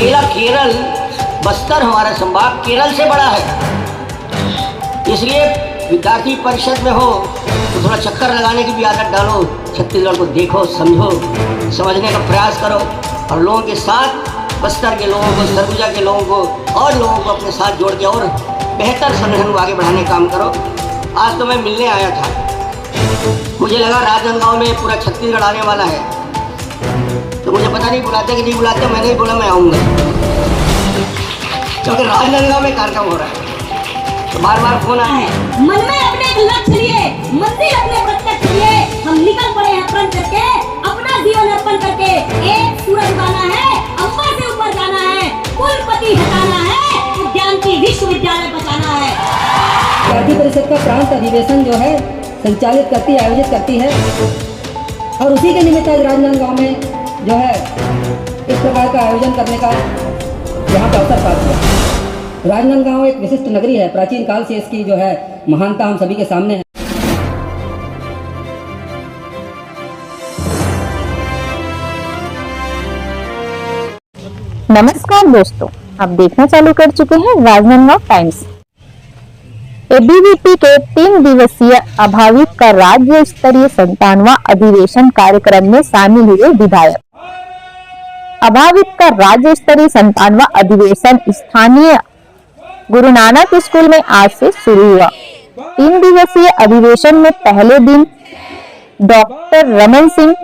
अकेला केरल, बस्तर हमारा संभाग केरल से बड़ा है। इसलिए विद्यार्थी परिषद में हो तो थोड़ा चक्कर लगाने की भी आदत डालो, छत्तीसगढ़ को देखो, समझो, समझने का प्रयास करो और लोगों के साथ, बस्तर के लोगों को, सरगुजा के लोगों को और लोगों को अपने साथ जोड़ के और बेहतर संगठन को आगे बढ़ाने का काम करो। आज तो मैं मिलने आया था, मुझे लगा राजनांदगांव में पूरा छत्तीसगढ़ आने वाला है, तो मुझे पता नहीं बुलाते कि नहीं बुलाते, मैंने ही बोला मैं आऊँगा, क्योंकि राजनांदगांव में कार्यक्रम हो रहा है, तो बार बार फोन आया है। मन में अपने एक लक्ष्य लिए, मंजिल अपने प्रत्यक्ष लिए, हम निकल पड़े हैं प्रण करके, अपना जीवन अर्पण करके। एक सूरज उगाना है, अंबर से ऊपर जाना है, कुलपति हटाना है, विज्ञान की विश्वविद्यालय बचाना है। विद्यार्थी परिषद का प्रांत अधिवेशन जो है संचालित करती है, आयोजित करती है, और उसी के निमित्त आज राजनांदगांव में जो है इस प्रकार का आयोजन करने का यहाँ पर अवसर प्राप्त हुआ। राजनांदगांव एक विशिष्ट नगरी है, प्राचीन काल से इसकी जो है महानता हम सभी के सामने है। नमस्कार दोस्तों, आप देखना चालू कर चुके हैं राजनांदगांव टाइम्स। एबीवीपी के 3 दिवसीय अभाविक का राज्य स्तरीय 57वां अधिवेशन कार्यक्रम में शामिल हुए विधायक। अभाविक का राज्य स्तरीय 57वां अधिवेशन स्थानीय गुरु नानक स्कूल में आज से शुरू हुआ। 3 दिवसीय अधिवेशन में पहले दिन डॉक्टर रमन सिंह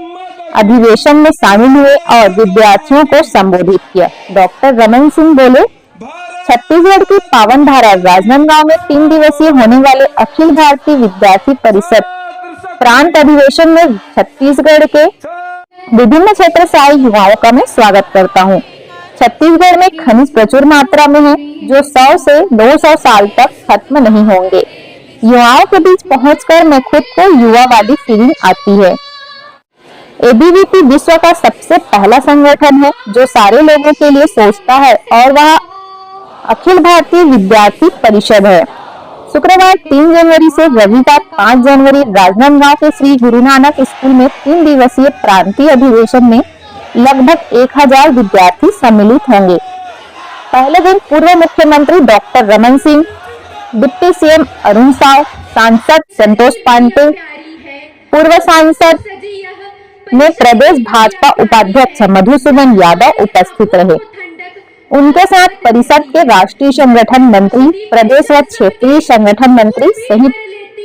अधिवेशन में शामिल हुए और विद्यार्थियों को संबोधित किया। डॉक्टर रमन सिंह बोले, छत्तीसगढ़ की पावन धारा राजनांदगांव में 3 दिवसीय होने वाले अखिल भारतीय विद्यार्थी परिषद प्रांत अधिवेशन में छत्तीसगढ़ के विभिन्न क्षेत्र से आए युवाओं का मैं स्वागत करता हूं। छत्तीसगढ़ में खनिज प्रचुर मात्रा में है, जो 100 से 200 साल तक खत्म नहीं होंगे। युवाओं के बीच पहुंचकर मैं खुद को युवावादी फीलिंग आती है। एबीवीपी विश्व का सबसे पहला संगठन है जो सारे लोगों के लिए सोचता है, और वह अखिल भारतीय विद्यार्थी परिषद है। शुक्रवार 3 जनवरी से रविवार 5 जनवरी राजनांदगांव के श्री गुरु नानक स्कूल में 3 दिवसीय प्रांतीय अधिवेशन में लगभग 1000 विद्यार्थी सम्मिलित होंगे। पहले दिन पूर्व मुख्यमंत्री doctor Raman Singh, deputy CM Arun Sao, सांसद संतोष पांडे, पूर्व सांसद में प्रदेश भाजपा उपाध्यक्ष मधुसूदन यादव उपस्थित रहे। उनके साथ परिषद के राष्ट्रीय संगठन मंत्री, प्रदेश व क्षेत्रीय संगठन मंत्री सहित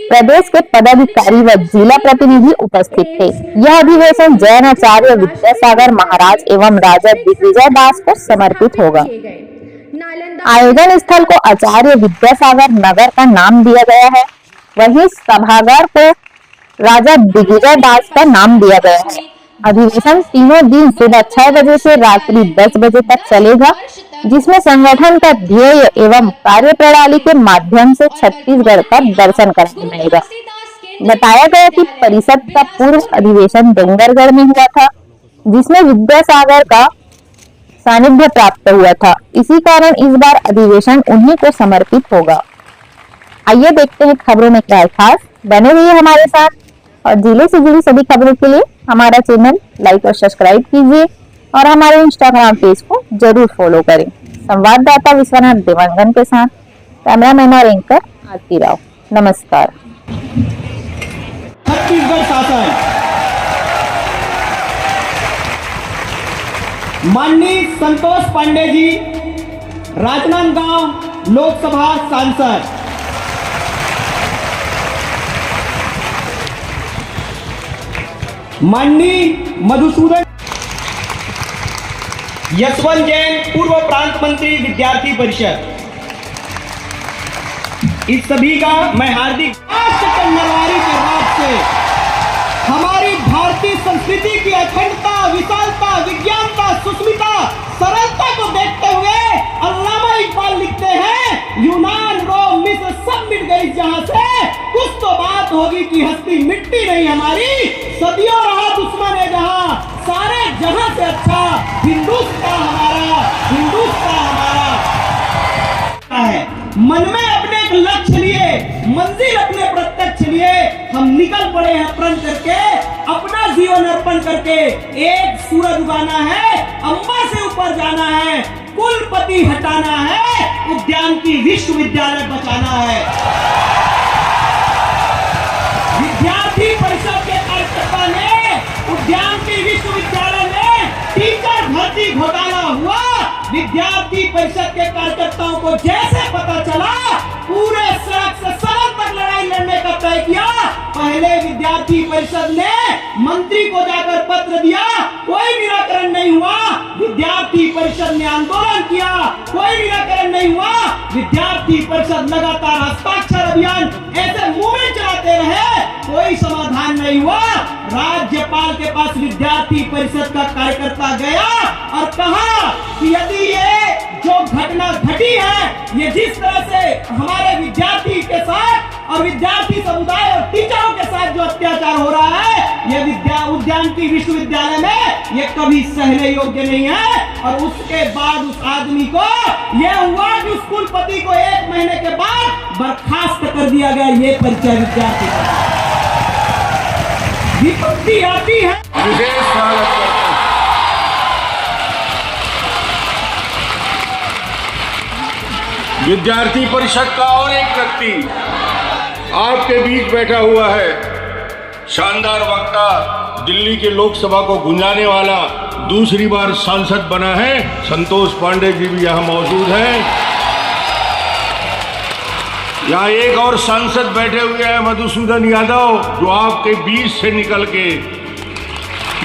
प्रदेश के पदाधिकारी व जिला प्रतिनिधि उपस्थित थे। यह अधिवेशन जैन आचार्य विद्यासागर महाराज एवं राजा दिग्विजय दास को समर्पित होगा। आयोजन स्थल को आचार्य विद्यासागर नगर का नाम दिया गया है, वहीं सभागार को राजा दिग्विजय दास का नाम दिया गया है। अधिवेशन तीनों दिन सुबह 6 बजे से रात्रि 10 बजे तक चलेगा, जिसमें संगठन का ध्येय एवं कार्य प्रणाली के माध्यम से छत्तीसगढ़ का दर्शन कराया जाएगा। बताया गया कि परिषद का पूर्व अधिवेशन डोंगरगढ़ में हुआ था, जिसमें विद्यासागर का सानिध्य प्राप्त हुआ था। इसी कारण इस बार अधिवेशन उन्हीं को समर्पित होगा। आइए देखते हैं खबरों में क्या है खास। बने हुए हमारे साथ, और जिले से जुड़ी सभी खबरों के लिए हमारा चैनल लाइक और सब्सक्राइब कीजिए और हमारे इंस्टाग्राम पेज को जरूर फॉलो करें। संवाददाता विश्वनाथ देवांगन के साथ कैमरामैन और एंकर आरती राव। नमस्कार। छत्तीसगढ़ शासन माननीय संतोष पांडे जी, राजनांदगांव लोकसभा सांसद, माननीय मधुसूदन यशवंत जैन, पूर्व प्रांत मंत्री विद्यार्थी परिषद, इस सभी का मैं हार्दिक नरवारी के राज से हमारी भारतीय संस्कृति की अखंडता, विशालता, विज्ञानता, सुस्मिता, सरलता को देखते हुए अल्लामा इकबाल लिखते हैं, यूनान, रोम, मिस्र सब मिट गई जहां से, कुछ तो बात होगी कि हस्ती मिट्टी नहीं हमारी, सदियों रहा दुश्मन है जहां, सारे जहां से अच्छा हिंदुस्तान हमारा, हिंदुस्तान हमारा है। मन में अपने एक लक्ष्य लिए, मंजिल अपने प्रत्यक्ष लिए, हम निकल पड़े हैं प्रण करके, अपना जीवन अर्पण करके। एक सूरज उगाना है, अंबर से ऊपर जाना है, कुलपति हटाना है, उद्यान की विश्वविद्यालय बचाना है। विद्यार्थी परिषद के कार्यकर्ता ने उद्यान की विश्वविद्यालय में टीचर भर्ती घोटाला हुआ। विद्यार्थी परिषद के कार्यकर्ताओं को जैसे पता चला, पूरे सड़क से सरहद तक लड़ाई लड़ने का तय किया। पहले विद्यार्थी परिषद ने मंत्री को जाकर पत्र दिया, कोई निराकरण नहीं हुआ। विद्यार्थी परिषद ने आंदोलन किया, कोई निराकरण नहीं हुआ। विद्यार्थी परिषद लगातार हस्ताक्षर अभियान ऐसे मूवमेंट चलाते रहे, कोई समाधान नहीं हुआ। राज्यपाल के पास विद्यार्थी परिषद का कार्यकर्ता गया और कहा कि यदि ये जो घटना घटी है, ये जिस तरह से हमारे विद्यार्थी के साथ और विद्यार्थी समुदाय और टीचरों के साथ जो अत्याचार हो रहा है, ये उद्यान की विश्वविद्यालय में ये कभी सहने योग्य नहीं है। और उसके बाद उस आदमी को यह हुआ कि उस कुलपति को 1 महीने के बाद बर्खास्त कर दिया गया। ये परिचय विद्यार्थी का। विपत्ति आती है, विशेष स्वागत करते हैं। विद्यार्थी परिषद का और एक व्यक्ति आपके बीच बैठा हुआ है, शानदार वक्ता, दिल्ली के लोकसभा को गुंजाने वाला, दूसरी बार सांसद बना है। संतोष पांडे जी भी यहाँ मौजूद हैं। यहाँ एक और सांसद बैठे हुए हैं, मधुसूदन यादव, जो आपके बीच से निकल के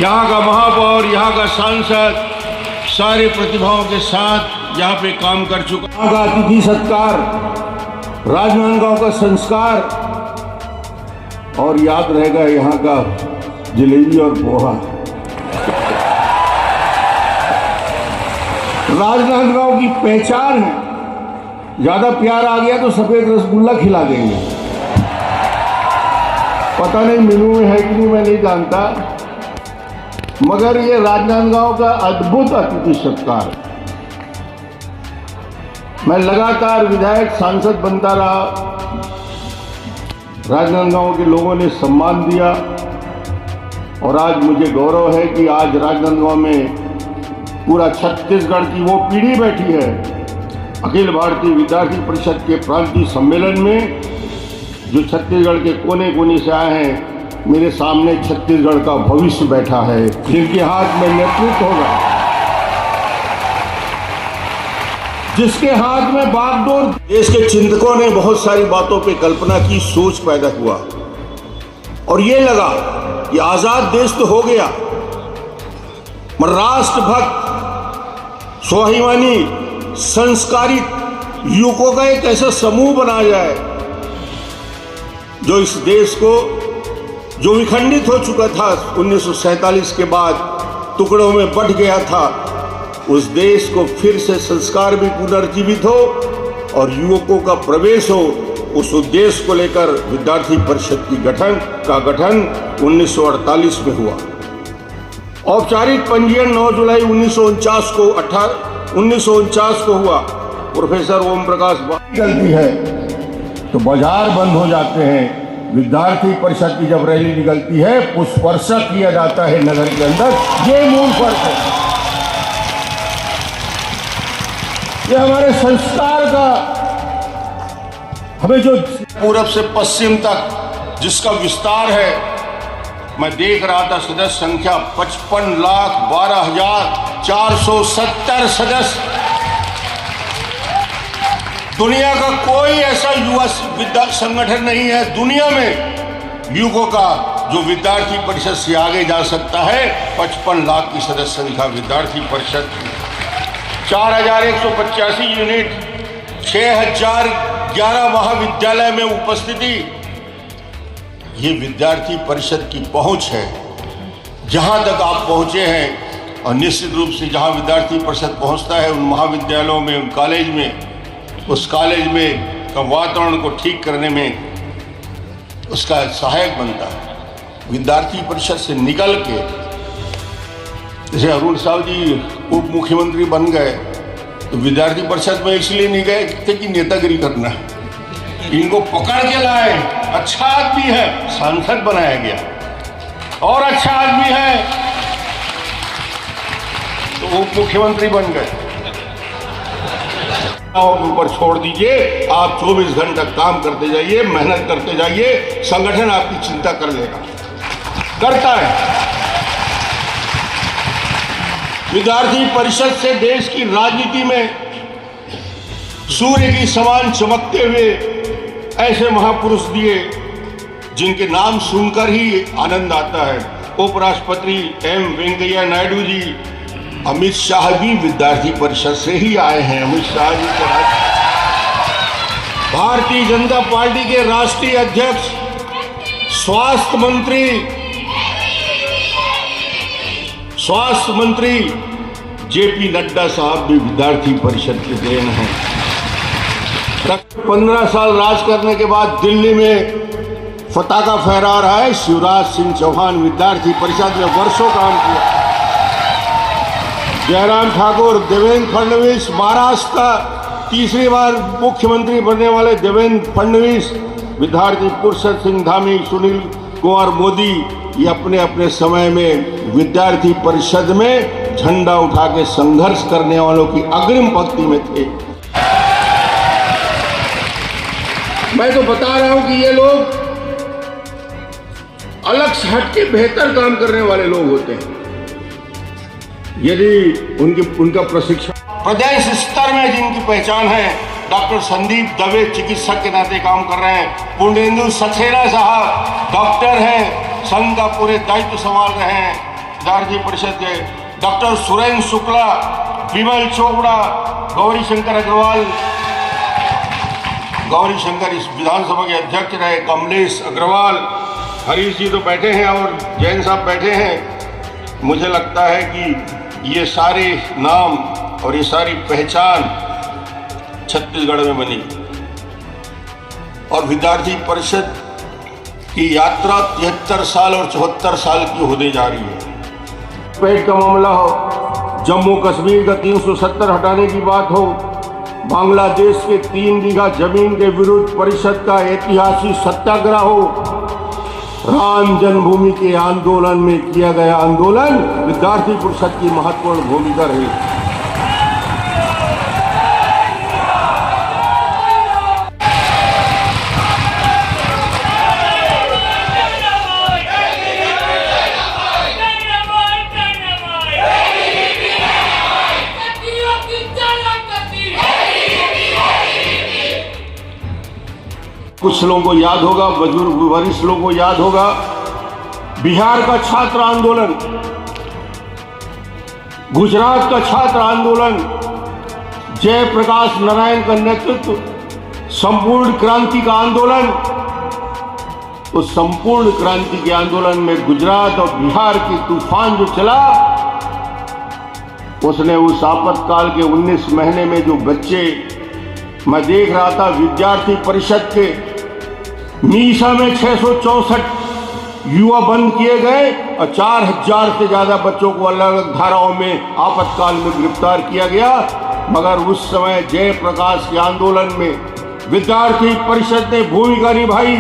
यहाँ का महापौर, यहाँ का सांसद, सारे प्रतिभाओं के साथ यहाँ पे काम कर चुका। यहाँ का अतिथि सत्कार, राजनांदगांव का संस्कार, और याद रहेगा यहाँ का जलेबी और पोहा। राजनांदगांव की पहचान है, ज्यादा प्यार आ गया तो सफेद रसगुल्ला खिला देंगे। पता नहीं मेनू में है कि नहीं, मैं नहीं जानता, मगर ये राजनांदगांव का अद्भुत अतिथि सत्कार। मैं लगातार विधायक सांसद बनता रहा, राजनांदगांव के लोगों ने सम्मान दिया, और आज मुझे गौरव है कि आज राजनांदगांव में पूरा छत्तीसगढ़ की वो पीढ़ी बैठी है। अखिल भारतीय विद्यार्थी परिषद के प्रांतीय सम्मेलन में जो छत्तीसगढ़ के कोने कोने से आए हैं, मेरे सामने छत्तीसगढ़ का भविष्य बैठा है, जिनके हाथ में नेतृत्व होगा, जिसके हाथ में बागडोर। देश के चिंतकों ने बहुत सारी बातों पे कल्पना की, सोच पैदा हुआ, और ये लगा कि आजाद देश तो हो गया, मगर राष्ट्रभक्त, स्वाभिमानी, संस्कारित युवकों का एक ऐसा समूह बना जाए जो इस देश को, जो विखंडित हो चुका था 1947 के बाद, टुकड़ों में बंट गया था, उस देश को फिर से संस्कार भी पुनर्जीवित हो और युवकों का प्रवेश हो। उस उद्देश्य को लेकर विद्यार्थी परिषद की गठन 1948 में हुआ। औपचारिक पंजीयन 9 जुलाई 1949 को हुआ। प्रोफेसर ओम प्रकाश निकलती है तो बाजार बंद हो जाते हैं। विद्यार्थी परिषद की जब रैली निकलती है, पुष्पवर्षा किया जाता है नगर के अंदर। ये मूल फर्क है। ये हमारे संस्कार का, हमें जो पूरब से पश्चिम तक जिसका विस्तार है, मैं देख रहा था सदस्य संख्या 55,12,470 सदस्य। दुनिया का कोई ऐसा युवा संगठन नहीं है दुनिया में युवकों का जो विद्यार्थी परिषद से आगे जा सकता है। 55 लाख की सदस्य संख्या विद्यार्थी परिषद, 4,185 यूनिट, 6,011 महाविद्यालय में उपस्थिति। ये विद्यार्थी परिषद की पहुंच है। जहां तक आप पहुंचे हैं, और निश्चित रूप से जहां विद्यार्थी परिषद पहुंचता है, उन महाविद्यालयों में, उन कॉलेज में, उस कॉलेज में का वातावरण को ठीक करने में उसका सहायक बनता है। विद्यार्थी परिषद से निकल के, जैसे अरुण साहब जी उप मुख्यमंत्री बन गए, तो विद्यार्थी परिषद में इसलिए नहीं गए थे कि नेतागिरी करना है, इनको पकड़ के लाए। अच्छा आदमी है, सांसद बनाया गया, और अच्छा आदमी है तो उप मुख्यमंत्री बन गए। के ऊपर छोड़ दीजिए। आप 24 घंटा काम करते जाइए, मेहनत करते जाइए, संगठन आपकी चिंता कर लेगा, करता है। विद्यार्थी परिषद से देश की राजनीति में सूर्य की समान चमकते हुए ऐसे महापुरुष दिए जिनके नाम सुनकर ही आनंद आता है। उपराष्ट्रपति एम वेंकैया नायडू जी, अमित शाह भी विद्यार्थी परिषद से ही आए हैं। अमित शाह जी के भारतीय जनता पार्टी के राष्ट्रीय अध्यक्ष, स्वास्थ्य मंत्री जेपी नड्डा साहब भी विद्यार्थी परिषद के देन हैं। 15 साल राज करने के बाद दिल्ली में पताका फहरा रहा है शिवराज सिंह चौहान। विद्यार्थी परिषद में वर्षों काम किया। जयराम ठाकुर, देवेंद्र फडणवीस, महाराष्ट्र का तीसरी बार मुख्यमंत्री बनने वाले देवेंद्र फडणवीस, विद्यार्थी परिषद सिंह धामी, सुनील कुमार मोदी, ये अपने अपने समय में विद्यार्थी परिषद में झंडा उठा के संघर्ष करने वालों की अग्रिम पंक्ति में थे। मैं तो बता रहा हूं कि ये लोग अलग से हट के बेहतर काम करने वाले लोग होते हैं यदि उनका प्रशिक्षण। प्रदेश स्तर में जिनकी पहचान है, डॉक्टर संदीप दवे चिकित्सक के नाते काम कर रहे हैं। पूर्णेंदु सक्सेना साहब डॉक्टर हैं, संघ का पूरे दायित्व संभाल रहे हैं विद्यार्थी परिषद के। डॉक्टर सुरेंद्र शुक्ला, विमल चोपड़ा, गौरी शंकर अग्रवाल, गौरी शंकर इस विधानसभा के अध्यक्ष रहे, कमलेश अग्रवाल, हरीश जी तो बैठे हैं और जैन साहब बैठे हैं। मुझे लगता है कि ये सारे नाम और ये सारी पहचान छत्तीसगढ़ में बनी और विद्यार्थी परिषद की यात्रा 73 साल और 74 साल की होने जा रही है। पेट का मामला हो, जम्मू कश्मीर का 370 हटाने की बात हो, बांग्लादेश के 3 बीघा जमीन के विरुद्ध परिषद का ऐतिहासिक सत्याग्रह हो, राम जन्मभूमि के आंदोलन में किया गया आंदोलन, विद्यार्थी परिषद की महत्वपूर्ण भूमिका रही। कुछ लोगों को याद होगा, बुजुर्ग वरिष्ठ लोगों को याद होगा, बिहार का छात्र आंदोलन, गुजरात का छात्र आंदोलन, जयप्रकाश नारायण का नेतृत्व, संपूर्ण क्रांति का आंदोलन। तो संपूर्ण क्रांति के आंदोलन में गुजरात और बिहार की तूफान जो चला, उसने उस आपातकाल के 19 महीने में जो बच्चे, मैं देख रहा था विद्यार्थी परिषद के मीसा में 664 युवा बंद किए गए और 4000 से ज्यादा बच्चों को अलग अलग धाराओं में आपातकाल में गिरफ्तार किया गया। मगर उस समय जयप्रकाश के आंदोलन में विद्यार्थी परिषद ने भूमिका निभाई।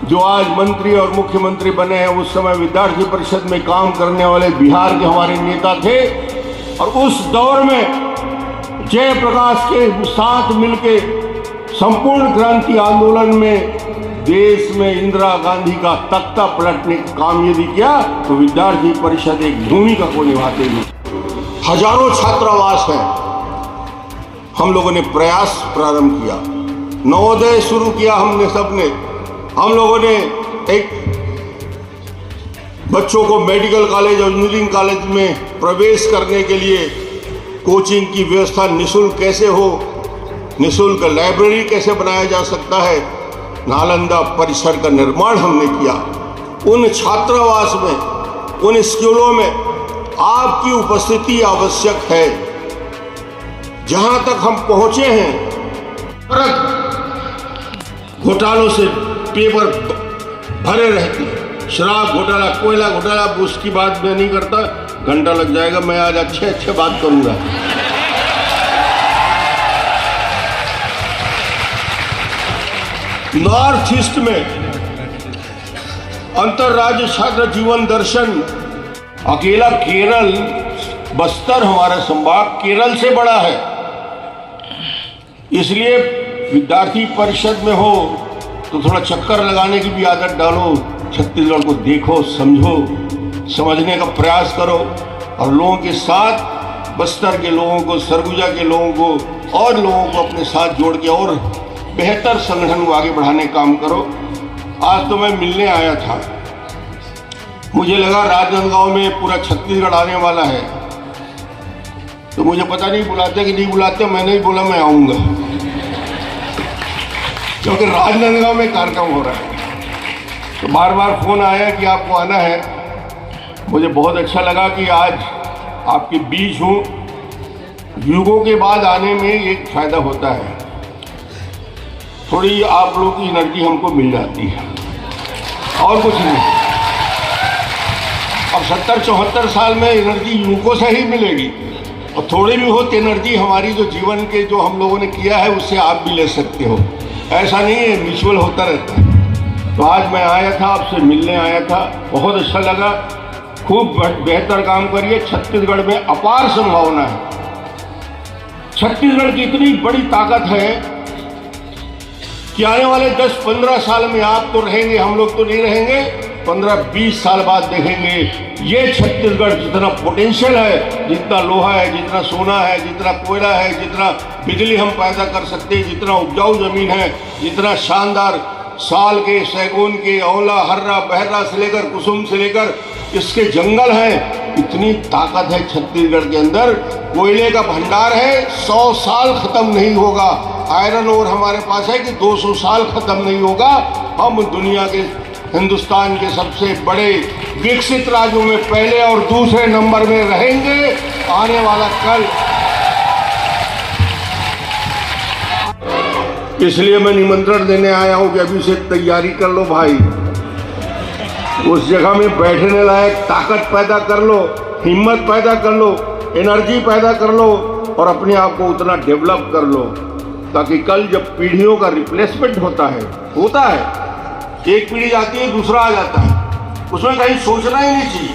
जो आज मंत्री और मुख्यमंत्री बने हैं, उस समय विद्यार्थी परिषद में काम करने वाले बिहार के हमारे नेता थे और उस दौर में जयप्रकाश के साथ मिलके संपूर्ण क्रांति आंदोलन में देश में इंदिरा गांधी का तख्ता पलटने का काम यदि किया तो विद्यार्थी परिषद एक भूमिका को निभाते हुए। हजारों छात्रावास हैं, हम लोगों ने प्रयास प्रारंभ किया, नवोदय शुरू किया हमने सबने। हम लोगों ने एक बच्चों को मेडिकल कॉलेज और इंजीनियरिंग कॉलेज में प्रवेश करने के लिए कोचिंग की व्यवस्था निःशुल्क कैसे हो, निःशुल्क लाइब्रेरी कैसे बनाया जा सकता है, नालंदा परिसर का निर्माण हमने किया। उन छात्रावास में, उन स्कूलों में आपकी उपस्थिति आवश्यक है। जहां तक हम पहुंचे हैं, घोटालों से पेपर भरे रहते हैं, शराब घोटाला, कोयला घोटाला, उसकी बात मैं नहीं करता, घंटा लग जाएगा। मैं आज अच्छे बात करूंगा। नॉर्थ ईस्ट में अंतरराज्य छात्र जीवन दर्शन, अकेला केरल, बस्तर हमारा संभाग केरल से बड़ा है। इसलिए विद्यार्थी परिषद में हो तो थोड़ा चक्कर लगाने की भी आदत डालो, छत्तीसगढ़ को देखो, समझो, समझने का प्रयास करो और लोगों के साथ, बस्तर के लोगों को, सरगुजा के लोगों को और लोगों को अपने साथ जोड़ के और बेहतर संगठन को आगे बढ़ाने का काम करो। आज तो मैं मिलने आया था, मुझे लगा राजनांदगांव में पूरा छत्तीसगढ़ आने वाला है, तो मुझे पता नहीं बुलाते कि नहीं बुलाते, मैंने ही बोला मैं आऊँगा, क्योंकि राजनांदगांव में कार्यक्रम हो रहा है। तो बार बार फ़ोन आया कि आपको आना है। मुझे बहुत अच्छा लगा कि आज आपके बीच हूँ। युगों के बाद आने में एक फ़ायदा होता है, थोड़ी आप लोगों की एनर्जी हमको मिल जाती है और कुछ नहीं। अब 70-74 साल में एनर्जी युवकों से ही मिलेगी, और थोड़ी भी हो तो एनर्जी हमारी जो जीवन के जो हम लोगों ने किया है उससे आप भी ले सकते हो। ऐसा नहीं है, म्यूचुअल होता रहता है। तो आज मैं आया था, आपसे मिलने आया था, बहुत अच्छा लगा। खूब बेहतर काम करिए। छत्तीसगढ़ में अपार संभावना है। छत्तीसगढ़ की इतनी बड़ी ताकत है कि आने वाले 10-15 साल में आप तो रहेंगे, हम लोग तो नहीं रहेंगे, 15-20 साल बाद देखेंगे ये छत्तीसगढ़ जितना पोटेंशियल है, जितना लोहा है, जितना सोना है, जितना कोयला है, जितना बिजली हम पैदा कर सकते हैं, जितना उपजाऊ जमीन है, जितना शानदार साल के, सैगुन के, औला, हर्रा, बहरा से लेकर कुसुम से लेकर इसके जंगल हैं, इतनी ताकत है छत्तीसगढ़ के अंदर। कोयले का भंडार है, 100 साल खत्म नहीं होगा। आयरन ओर हमारे पास है कि 200 साल खत्म नहीं होगा। हम दुनिया के, हिंदुस्तान के सबसे बड़े विकसित राज्यों में पहले और दूसरे नंबर में रहेंगे आने वाला कल। इसलिए मैं निमंत्रण देने आया हूं कि अभी से तैयारी कर लो भाई, उस जगह में बैठने लायक ताकत पैदा कर लो, हिम्मत पैदा कर लो, एनर्जी पैदा कर लो और अपने आप को उतना डेवलप कर लो, ताकि कल जब पीढ़ियों का रिप्लेसमेंट होता है, एक पीढ़ी जाती है, दूसरा आ जाता है, उसमें कहीं सोचना ही नहीं चाहिए।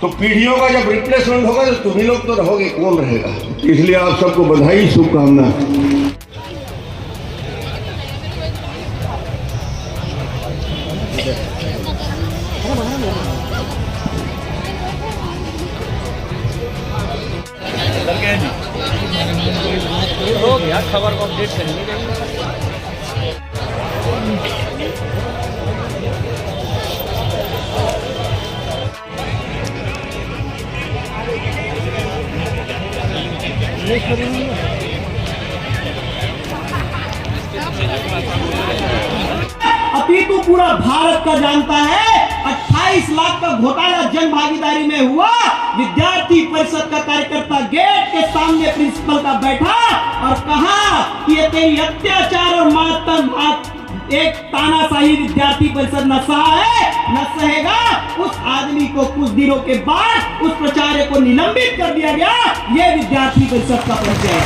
तो पीढ़ियों का जब रिप्लेसमेंट होगा तो तुम ही लोग तो रहोगे, कौन रहेगा। इसलिए आप सबको बधाई, शुभकामना। खबर को अपडेट करेंगे। अभी तो पूरा भारत का जानता है 28 लाख का घोटाला जन भागीदारी में हुआ। विद्यार्थी परिषद का कार्यकर्ता गेट के सामने प्रिंसिपल का बैठा और कहा कि ये तेरी अत्याचार और मातम एक तानाशाही विद्यार्थी परिषद न सहा है, न सहेगा। उस आदमी को कुछ दिनों के बाद उस प्राचार्य को निलंबित कर दिया गया। ये विद्यार्थी परिषद का परिचय है।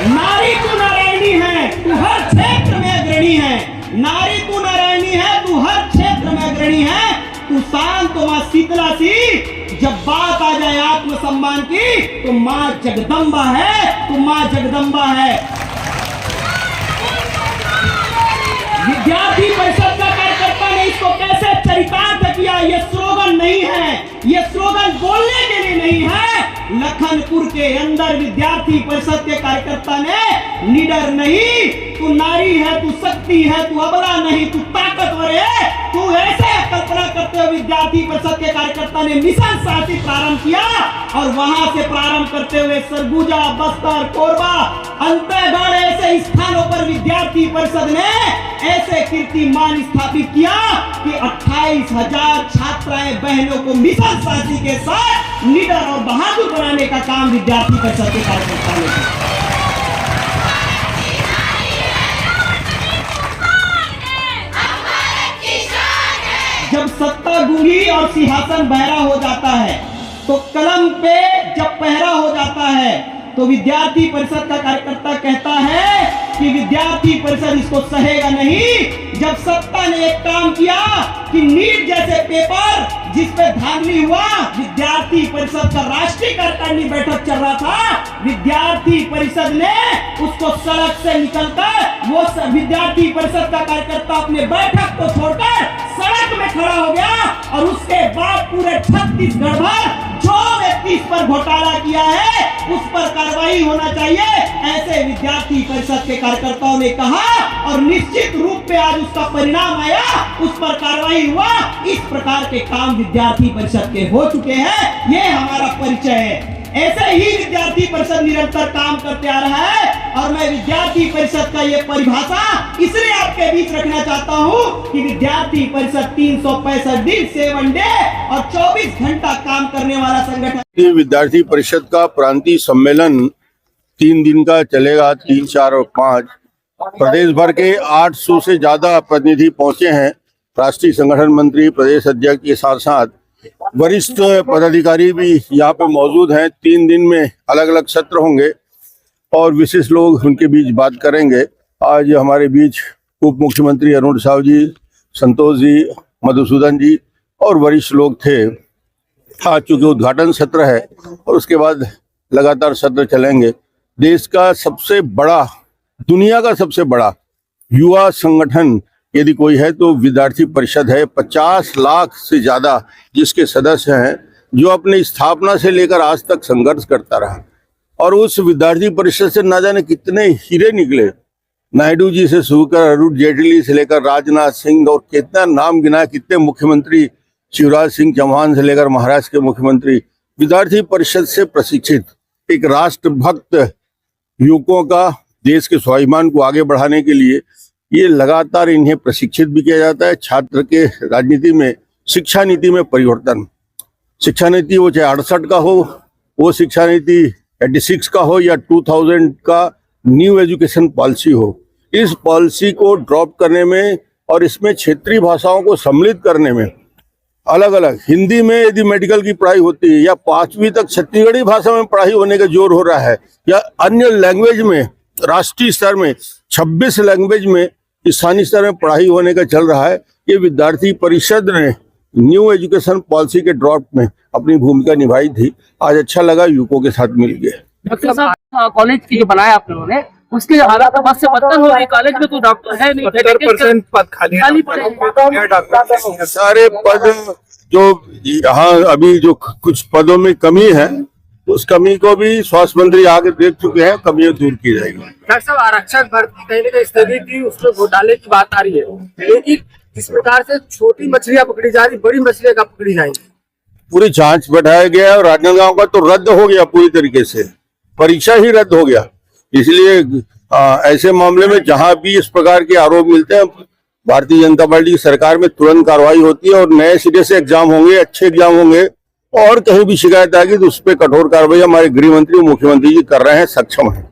नारी तू नारायणी है, तू हर क्षेत्र में अग्रणी है। नारी तू नारायणी है, तू हर क्षेत्र में अग्रणी है। तू शांत मां शीतला सी, जब बात आ जाए आत्मसम्मान की तो मां जगदम्बा है, तू मां जगदम्बा है। विद्यार्थी परिषद का कार्यकर्ता ने इसको कैसे चरितार्थ किया, ये स्लोगन नहीं है, ये स्लोगन बोलने के लिए नहीं है। लखनपुर के अंदर विद्यार्थी परिषद के कार्यकर्ता ने निडर नहीं, तू नारी है, तू शक्ति है, तू अबला नहीं, तू ताकतवर है, तू ऐसे कल्पना करते हुए विद्यार्थी परिषद के कार्यकर्ता ने मिशन साहसी प्रारंभ किया और वहां से प्रारंभ करते हुए सरगुजा, बस्तर, कोरबा, अंतरगढ़ ऐसे स्थानों पर विद्यार्थी परिषद ने ऐसे कीर्तिमान स्थापित किया कि 28,000 छात्राएं बहनों को मिशन साहसी के साथ निडर और बहादुर बनाने का काम विद्यार्थी परिषद के कार्यकर्ता ने किया। जब सत्ता गूंगी और सिंहासन बहरा हो जाता है तो कलम पे जब पहरा हो जाता है तो विद्यार्थी परिषद का कार्यकर्ता कहता है कि विद्यार्थी परिषद इसको सहेगा नहीं। जब सत्ता ने एक काम किया कि नीट जैसे पेपर जिस पे धांधली हुआ, विद्यार्थी परिषद परिषद का राष्ट्रीय कार्यकारिणी बैठक चल रहा था, विद्यार्थी परिषद ने उसको सड़क से निकलकर वो विद्यार्थी परिषद का कार्यकर्ता अपने बैठक को छोड़कर सड़क में खड़ा हो गया और उसके बाद पूरे छत्तीसगढ़ भर जो व्यक्ति इस पर घोटाला किया है उस पर कार्रवाई होना चाहिए, ऐसे विद्यार्थी परिषद के कार्यकर्ताओं ने कहा और निश्चित रूप पे आज उसका परिणाम आया, उस पर कार्रवाई हुआ। इस प्रकार के काम विद्यार्थी परिषद के हो चुके हैं, ये हमारा परिचय है। ऐसे ही विद्यार्थी परिषद निरंतर काम करते आ रहा है और मैं विद्यार्थी परिषद का ये परिभाषा इसलिए आपके बीच रखना चाहता हूँ कि विद्यार्थी परिषद 365 दिन 7 डे और 24 घंटा काम करने वाला संगठन। विद्यार्थी परिषद का प्रांतीय सम्मेलन 3 दिन का चलेगा, 3, 4 और 5। प्रदेश भर के 800 से ज्यादा प्रतिनिधि पहुंचे हैं। राष्ट्रीय संगठन मंत्री, प्रदेश अध्यक्ष के साथ साथ वरिष्ठ पदाधिकारी भी यहाँ पे मौजूद हैं। 3 दिन में अलग अलग सत्र होंगे और विशिष्ट लोग उनके बीच बात करेंगे। आज हमारे बीच उप मुख्यमंत्री अरुण साव जी, संतोष जी, मधुसूदन जी और वरिष्ठ लोग थे। आज चूंकि उद्घाटन सत्र है और उसके बाद लगातार सत्र चलेंगे। देश का सबसे बड़ा, दुनिया का सबसे बड़ा युवा संगठन यदि कोई है तो विद्यार्थी परिषद है। 50 लाख से ज्यादा जिसके सदस्य हैं, जो अपनी स्थापना से लेकर आज तक संघर्ष करता रहा और उस विद्यार्थी परिषद से ना जाने कितने हीरे निकले। नायडू जी से शुरू कर अरुण जेटली से लेकर राजनाथ सिंह और कितना नाम गिना, कितने मुख्यमंत्री, शिवराज सिंह चौहान से लेकर महाराष्ट्र के मुख्यमंत्री विद्यार्थी परिषद से प्रशिक्षित एक राष्ट्रभक्त युवकों का देश के स्वाभिमान को आगे बढ़ाने के लिए ये लगातार इन्हें प्रशिक्षित भी किया जाता है। छात्र के राजनीति में, शिक्षा नीति में परिवर्तन, शिक्षा नीति वो चाहे 68 का हो, वो शिक्षा नीति 86 का हो या 2000 का न्यू एजुकेशन पॉलिसी हो, इस पॉलिसी को ड्रॉप करने में और इसमें क्षेत्रीय भाषाओं को सम्मिलित करने में अलग अलग, हिंदी में यदि मेडिकल की पढ़ाई होती है या 5वीं तक छत्तीसगढ़ी भाषा में पढ़ाई होने का जोर हो रहा है या अन्य लैंग्वेज में राष्ट्रीय स्तर में 26 लैंग्वेज में स्थानीय स्तर में पढ़ाई होने का चल रहा है। ये विद्यार्थी परिषद ने न्यू एजुकेशन पॉलिसी के ड्रॉप में अपनी भूमिका निभाई थी। आज अच्छा लगा युवकों के साथ मिल गए। डॉक्टर साहब, कॉलेज की जो बनाया आप लोगों ने, उसके हालात बस से बदतर हो रही। कॉलेज में तो डॉक्टर है नहीं, 70% पद खाली पड़े। सारे पद जो यहाँ अभी जो कुछ पदों में कमी है, उस कमी को भी स्वास्थ्य मंत्री आगे देख चुके हैं, कमियां दूर की जाएगी। डॉक्टर साहब, आरक्षक भर्ती कहीं ना कहीं स्थगित थी, उसमें घोटाले की बात आ रही है, लेकिन इस प्रकार से छोटी मछलियां पकड़ी जा रही, बड़ी मछलियां कब पकड़ी जाएंगी? पूरी जांच बैठाया गया है और राजनांदगांव का तो रद्द हो गया पूरी तरीके से, परीक्षा ही रद्द हो गया। इसलिए ऐसे मामले में जहां भी इस प्रकार के आरोप मिलते हैं, भारतीय जनता पार्टी की सरकार में तुरंत कार्रवाई होती है और नए सिरे से एग्जाम होंगे, अच्छे एग्जाम होंगे। और कहीं भी शिकायत आएगी तो उस पर कठोर कार्रवाई हमारे गृह मंत्री, मुख्यमंत्री जी कर रहे हैं, सक्षम है।